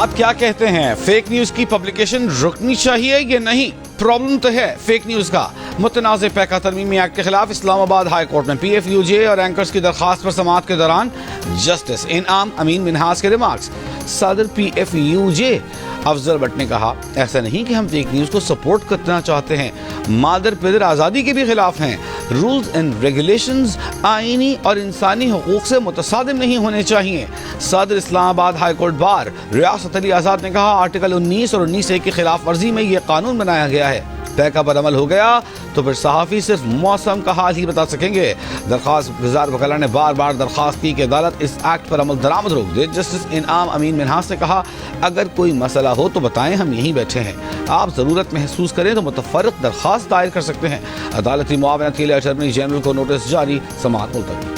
आप क्या कहते हैं, फेक न्यूज की पब्लिकेशन रुकनी चाहिए या नहीं? प्रॉब्लम तो है फेक न्यूज का। मुतनाज़ पैका तरमीमी एक्ट के खिलाफ इस्लामाबाद हाई कोर्ट में PFUJ और एंकर्स की दरखास्त पर समाअत के दौरान जस्टिस इनाम अमीन मिन्हास के रिमार्क्स। सदर PFUJ अफजल भट्ट ने कहा, ऐसा नहीं कि हम फेक न्यूज को सपोर्ट करना चाहते हैं, मादर पिदर आज़ादी के भी खिलाफ हैं। रूल्स एंड रेगुलेशंस आईनी और इंसानी हुकूक से मुतसादिम नहीं होने चाहिए। सदर इस्लामाबाद हाई कोर्ट बार रियासत अली आज़ाद ने कहा, आर्टिकल 19 और 19A की खिलाफ वर्जी में यह कानून बनाया गया है। पैका पर अमल हो गया तो फिर सहाफ़ी सिर्फ मौसम का हाल ही बता सकेंगे। दरखास्त गुजार वकला ने बार बार दरखास्त की कि अदालत इस एक्ट पर अमल दरामद रोक दे। जस्टिस इनाम अमीन मिन्हास ने कहा, अगर कोई मसला हो तो बताएं, हम यहीं बैठे हैं। आप ज़रूरत महसूस करें तो मुतफ़र्रिक़ दरखास्त दायर कर सकते हैं। अदालती मुआवनत के लिए अटॉर्नी जनरल को नोटिस जारी, समाअत मुलतवी।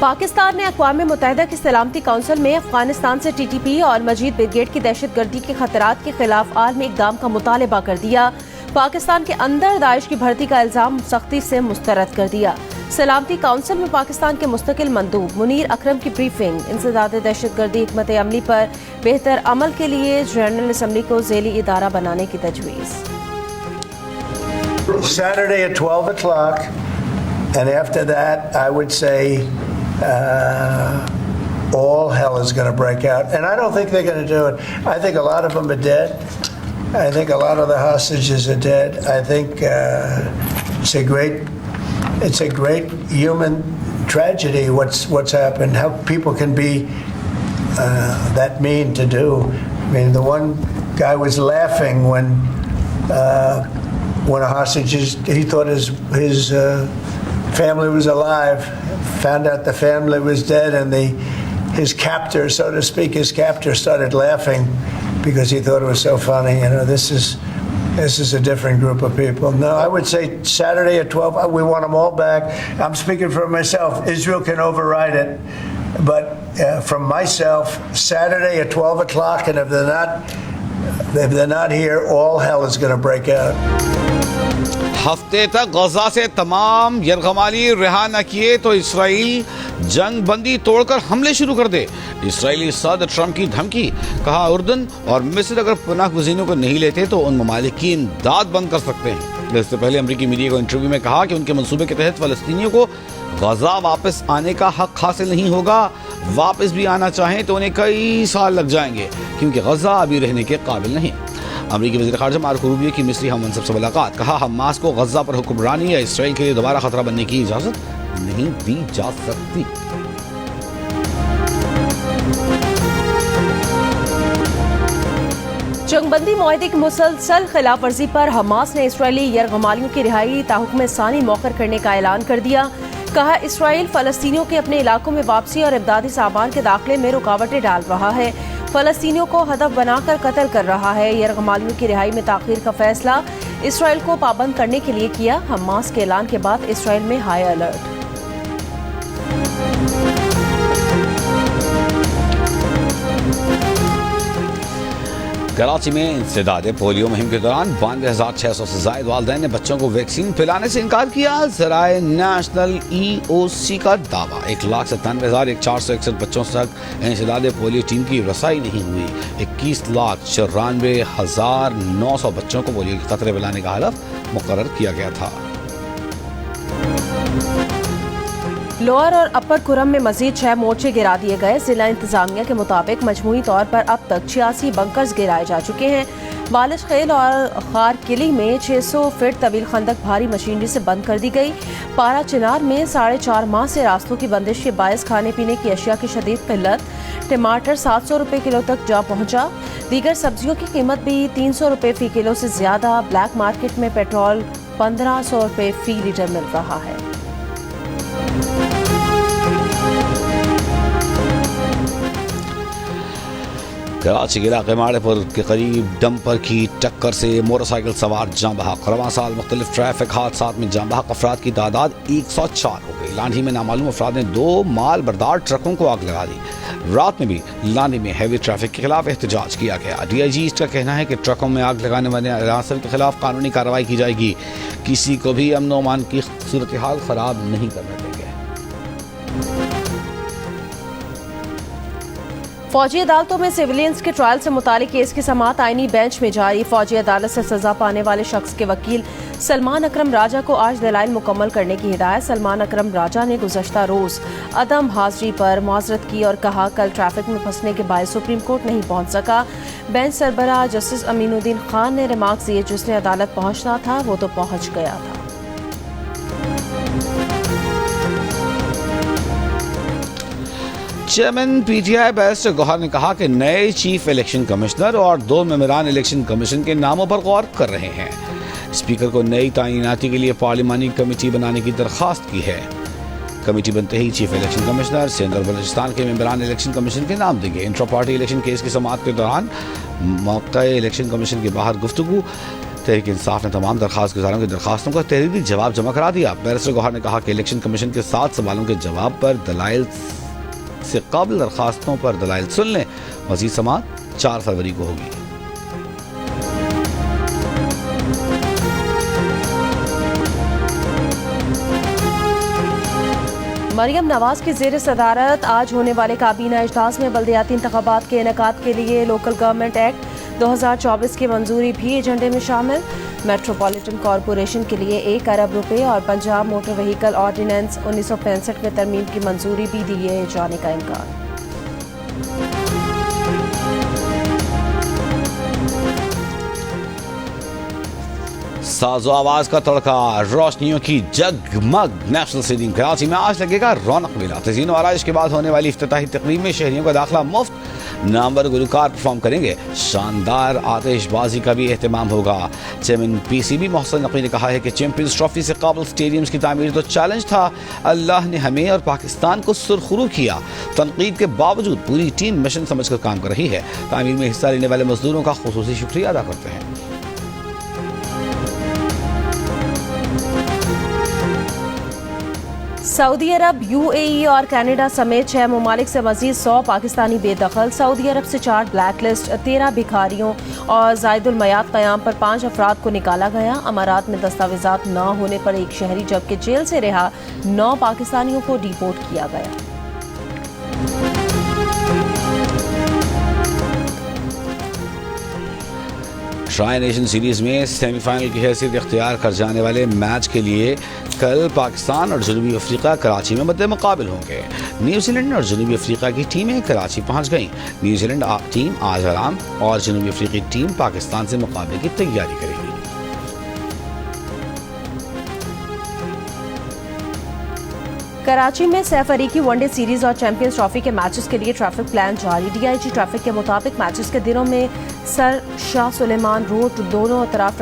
पाकिस्तान ने अक़वाम मुत्तहिदा की सलामती काउंसिल में अफगानिस्तान से TTP और मजीद ब्रिगेड की दहशतगर्दी के खतरात के खिलाफ आलमी इक़दाम का मुतालबा कर दिया। पाकिस्तान के अंदर दाइश की भर्ती का इल्ज़ाम सख्ती से मुस्तरद कर दिया। सलामती काउंसिल में पाकिस्तान के मुस्तकिल मंदूब मुनीर अकरम की ब्रीफिंग। इंसदाद दहशतगर्दी हिकमत अमली पर बेहतर अमल के लिए जनरल असम्बली को ज़ेली इदारा बनाने की तजवीज़। Saturday at 12 o'clock, and after that, I would say all hell is going to break out. And I don't think they're going to do it. I think a lot of them are dead. I think a lot of the hostages are dead. I think it's a great human tragedy what's happened, how people can be that mean to do. I mean, the one guy was laughing when a hostage, he thought his family was alive, found out the family was dead, and his captor, so to speak, started laughing because he thought it was so funny. You know, this is a different group of people. No, I would say Saturday at 12, we want them all back. I'm speaking for myself. Israel can override it. But from myself, Saturday at 12 o'clock, and if they're not here, all hell is going to break out. हफ्ते तक गजा से तमाम यरगमाली रिहा न किए तो Israel जंग बंदी तोड़कर हमले शुरू कर दे। इसराइली सदर ट्रंप की धमकी। कहा, उर्दन और मिस्र अगर पनाह गुज़ीनों को नहीं लेते तो उन ममालिक की इमदाद बंद कर सकते हैं। इससे पहले अमरीकी मीडिया को इंटरव्यू में कहा कि उनके मंसूबे के तहत फ़लस्तीनियों को गजा वापस आने का हक हासिल नहीं होगा। वापस भी आना चाहें तो उन्हें कई साल लग जाएंगे क्योंकि गजा अभी रहने के काबिल नहीं। अमरीकी वज़ीर ख़ारिजा मार्को रूबियो की मिस्री हम मनसब से मुलाकात। कहा, हमास को गजा पर हुक्मरानी या इसराइल के लिए दोबारा खतरा बनने की इजाज़त नहीं दी जा सकती। जंगबंदी मुआहदे की मुसलसल खिलाफ वर्जी पर हमास ने इसराइली यरगमालियों की रिहाई ताहुक्म सानी मौखर करने का ऐलान कर दिया। कहा, इसराइल फ़लस्तीनियों के अपने इलाकों में वापसी और इमदादी सामान के दाखिले में रुकावटें डाल रहा है। फ़लस्तीनियों को हदफ बनाकर कत्ल कर रहा है। यरगमालियों की रिहाई में ताख़ीर का फैसला इसराइल को पाबंद करने के लिए किया। हमास के ऐलान के बाद इसराइल में हाई अलर्ट। कराची में इंसदाद पोलियो मुहिम के दौरान 92,600 से ज़ायद वालिदैन ने बच्चों को वैक्सीन पिलाने से इनकार किया। ज़राए नेशनल EOC का दावा, 1,97,461 बच्चों तक इंसदाद पोलियो टीम की रसाई नहीं हुई। 21,94,900 बच्चों को पोलियो के खतरे पिलाने का हलफ मुकर्रर किया गया था। लोअर और अपर कुरम में मजीद 6 मोर्चे गिरा दिए गए। जिला इंतजामिया के मुताबिक मजमूई तौर पर अब तक 86 बंकर्स गिराए जा चुके हैं। बालिश खेल और खार किली में 600 फीट तवील खंदक भारी मशीनरी से बंद कर दी गई। पारा चिनार में 4.5 माह से रास्तों की बंदिश के बायस खाने पीने की अशिया की शदीद किल्लत। टमाटर 700 रुपये किलो तक जा पहुंचा। दीगर सब्जियों की कीमत भी 300 रुपये फी किलो से ज्यादा। ब्लैक मार्केट में पेट्रोल 1500 रुपये फी लीटर मिल रहा है। कराची के इलाके माड़ेपुर के करीब डंपर की टक्कर से मोटरसाइकिल सवार जाँ बहक। रवां साल मुख्तलिफ ट्रैफिक हादसात में जाँ बहक अफराद की तादाद 104 हो गई। लांढी में नामालूम अफराद ने 2 माल बरदार ट्रकों को आग लगा दी। रात में भी लांढी में हैवी ट्रैफिक के खिलाफ एहतजाज किया गया। DIG ईस्ट का कहना है कि ट्रकों में आग लगाने वाले अनासर के खिलाफ कानूनी कार्रवाई की जाएगी। किसी को भी अमन व अमान की सूरत हाल खराब नहीं करने देंगे। फौजी अदालतों में सिविलियंस के ट्रायल से मुतालिक केस की समाअत आईनी बेंच में जारी। फौजी अदालत से सजा पाने वाले शख्स के वकील सलमान अकरम राजा को आज दलाइल मुकम्मल करने की हिदायत। सलमान अकरम राजा ने गुज़श्ता रोज अदम हाजिरी पर मुआज़रत की और कहा कल ट्रैफिक में फंसने के बायस सुप्रीम कोर्ट नहीं पहुंच सका। बेंच सरबराह जस्टिस अमीनुद्दीन खान ने रिमार्क दिए जिसने अदालत पहुंचना था वो तो पहुंच गया था। चेयरमैन PTI बैरिस्टर गौहर ने कहा कि नए चीफ इलेक्शन कमिश्नर और 2 मेंबरान इलेक्शन कमीशन के नामों पर गौर कर रहे हैं। स्पीकर को नई तैनाती के लिए पार्लिमानी कमेटी बनाने की दरख्वास्त की है। कमेटी बनते ही चीफ इलेक्शन कमिश्नर सिंध और बलूचिस्तान के मेंबरान इलेक्शन कमीशन के नाम देंगे। इंट्रा पार्टी इलेक्शन केस की समाअत के दौरान मौका इलेक्शन कमीशन के बाहर गुफ्तगू। तहरीक इंसाफ ने तमाम दरख्वास्त गुजारों की दरखास्तों का तहरीरी जवाब जमा करा दिया। बैरिस्टर गौहर ने कहा कि इलेक्शन कमीशन के 7 सवालों के जवाब पर दलाइल से काबिल दरखास्तों पर दलाइल सुन लें। मजीद समाअत 4 फरवरी को होगी। मरियम नवाज की ज़ेर सदारत आज होने वाले काबीना इजलास में बल्दियाती इंतखाबात के इनेकाद के लिए लोकल गवर्नमेंट एक्ट 2024 की मंजूरी भी एजेंडे में शामिल। मेट्रोपॉलिटन कॉरपोरेशन के लिए 1 अरब रुपए और पंजाब मोटर व्हीकल ऑर्डिनेंस 1965 में तरमीम की मंजूरी भी दिए जाने का इम्कान। साजो आवाज का तड़का, रोशनियों की जगमग। नेशनल स्टेडियम कराची में आज लगेगा रौनक मेला। तज़ीन और आराइश के बाद होने वाली इफ्तिताही तकरीब में शहरियों का दाखिला मुफ्त। नामवर गुलकार परफॉर्म करेंगे। शानदार आतिशबाजी का भी एहतमाम होगा। चेयरमैन PCB मोहसिन नकवी ने कहा है कि चैंपियंस ट्रॉफी से काबिल स्टेडियम्स की तामीर तो चैलेंज था, अल्लाह ने हमें और पाकिस्तान को सुरखरू किया। तनकीद के बावजूद पूरी टीम मिशन समझकर काम कर रही है। तामीर में हिस्सा लेने वाले मजदूरों का खुसूसी शुक्रिया अदा करते हैं। सऊदी अरब, UAE और कनाडा समेत 6 ममालिक से मजीद 100 पाकिस्तानी बेदखल। सऊदी अरब से 4 ब्लैक लिस्ट, 13 भिखारियों और जायदुल मयात क़याम पर 5 अफराद को निकाला गया। अमारात में दस्तावेजात न होने पर 1 शहरी जबकि जेल से रिहा 9 पाकिस्तानियों को डिपोर्ट किया गया। ट्राई नेशन सीरीज में सेमीफाइनल की हैसियत इख्तियार कर जाने वाले मैच के लिए कल पाकिस्तान और जनूबी अफ्रीका कराची में मद्दे मुकाबिल होंगे। न्यूजीलैंड और जनूबी अफ्रीका की टीमें कराची पहुंच गईं। न्यूजीलैंड टीम आज आराम और जनूबी अफ्रीकी टीम पाकिस्तान से मुकाबले की तैयारी करेगी। कराची में सैफ अली की वनडे सीरीज और चैंपियंस ट्रॉफी के मैचेस के लिए ट्रैफिक प्लान जारी। DIG ट्रैफिक के मुताबिक मैचेस के दिनों में सर शाह सुलेमान रोड दोनों तरफ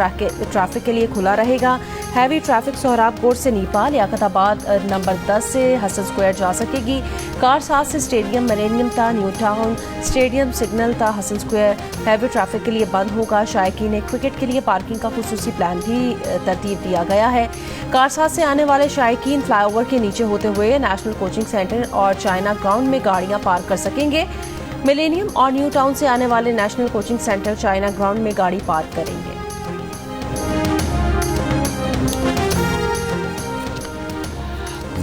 ट्रैफिक के लिए खुला रहेगा। हैवी ट्रैफिक सोहराब कोर्ट से नीपा, लियाकताबाद नंबर 10 से हसन स्क्वायर जा सकेगी। कार 7 से स्टेडियम मिलेनियम ता न्यू टाउन, स्टेडियम सिग्नल ता हसन स्क्वायर हैवी ट्रैफिक के लिए बंद होगा। शायकीन क्रिकेट के लिए पार्किंग का खुसूसी प्लान भी तरतीब दिया गया है। कार 7 से आने वाले शायकीन फ्लाईओवर के नीचे होते हुए नेशनल कोचिंग सेंटर और चाइना ग्राउंड में गाड़ियां पार्क कर सकेंगे। मिलेनियम और न्यू टाउन से आने वाले national coaching centre China ground में गाड़ी पार्क करेंगे।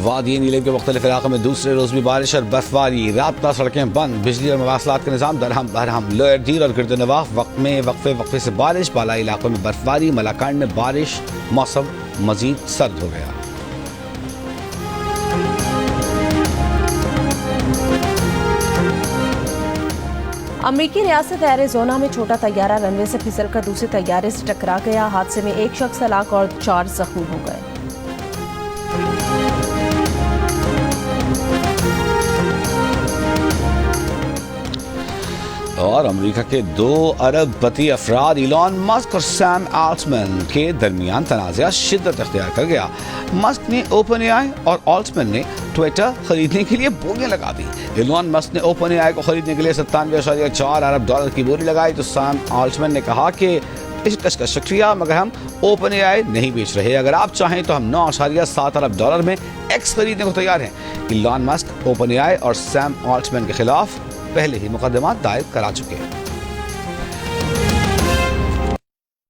वादी नीलम के मुख्तलिफ इलाकों में दूसरे रोज भी बारिश और बर्फबारी। रात सड़कें बंद, बिजली और मवासलात का निज़ाम दरहम बरहम। लोअर डीर और गिरदनवाह वक्फे से बारिश, बालाई इलाकों में बर्फबारी। मलाकांड में बारिश, मौसम मजीद सर्द हो गया। अमरीकी रियासत एरिज़ोना में छोटा तैयारा रनवे से फिसलकर दूसरे तैयारे से टकरा गया। हादसे में 1 शख्स हलाक और 4 जख्मी हो गए। और अमेरिका के 2 अरबपति अफराद इलॉन मस्क और सैम आल्टमैन के दरमियान तनाज़ा शिद्दत अख्तियार कर गया। मस्क ने OpenAI और आल्टमैन ने ट्विटर खरीदने के लिए बोलियां लगा दी। इलॉन मस्क ने OpenAI को खरीदने के लिए $97.4 अरब की बोली लगाई तो सैम आल्टमैन ने कहा कि इस कश का शुक्रिया, मगर हम OpenAI नहीं बेच रहे। अगर आप चाहें तो हम $9.7 अरब में X खरीदने को तैयार हैं। इलॉन मस्क OpenAI और सैम आल्टमैन के खिलाफ पहले ही मुकदमा दायर करा चुके हैं।